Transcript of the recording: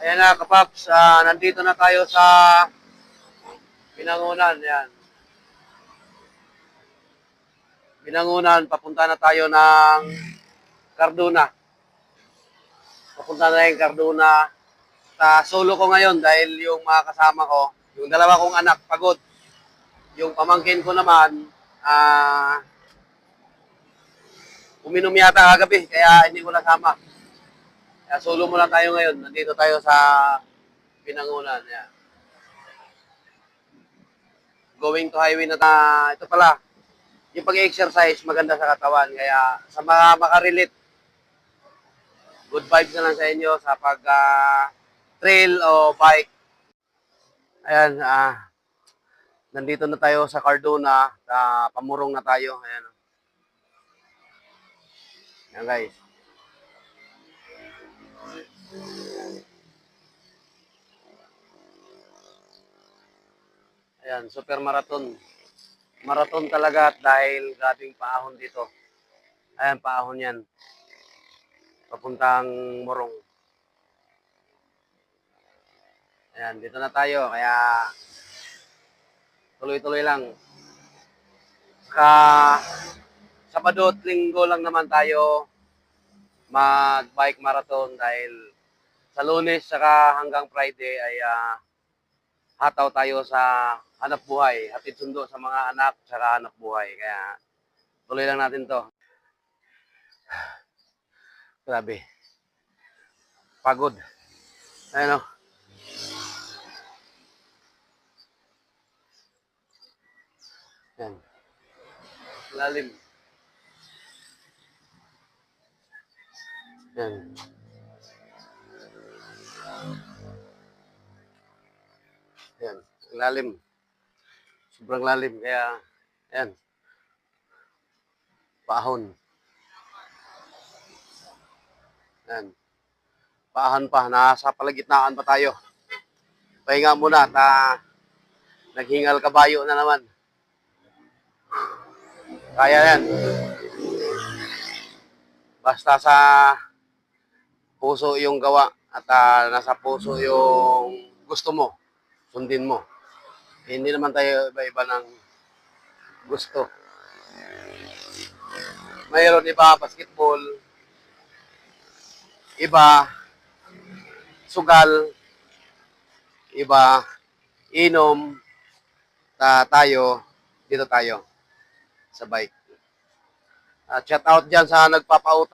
Ayan na, kapaps, nandito na tayo sa Binangonan. Ayan. Binangonan, papunta na tayo ng Cardona. Papunta na yung Cardona. Solo ko ngayon dahil yung mga kasama ko, yung dalawa kong anak, pagod. Yung pamangkin ko naman, uminom yata kagabi, kaya hindi ko nasama. Kaya solo muna tayo ngayon. Nandito tayo sa Binangonan. Ayan. Going to highway na ito pala, yung pag-exercise maganda sa katawan. Kaya sa mga makarelate, good vibes na lang sa inyo sa pag trail o bike. Ayan, nandito na tayo sa Cardona, pamurong na tayo. Ayan. Ayan guys. Ayan, super marathon. Marathon talaga dahil grabing paahon dito. Ayan, paahon yan. Papuntang Morong. Ayan, dito na tayo. Kaya tuloy-tuloy lang. Sabado at Linggo lang naman tayo mag-bike marathon dahil sa Lunes saka hanggang Friday ay hataw tayo sa hanap buhay, hatid sundo sa mga anak saka hanap buhay. Kaya tuloy lang natin to. Grabe. Pagod. Ayun o. Yan. Lalim. Yan. Yan. Lalim. Sobrang lalim. Kaya, yan. Paahon. Yan. Paahan pa. Nasa palagitnaan pa tayo. Pahinga muna at naghingal kabayo na naman. Kaya yan. Basta sa puso yung gawa at nasa puso yung gusto mo. Sundin mo. Hindi naman tayo iba-iba ng gusto. Mayroon iba basketball, iba sugal, iba inom, tayo, dito tayo sa bike. Shout out dyan sa nagpapautang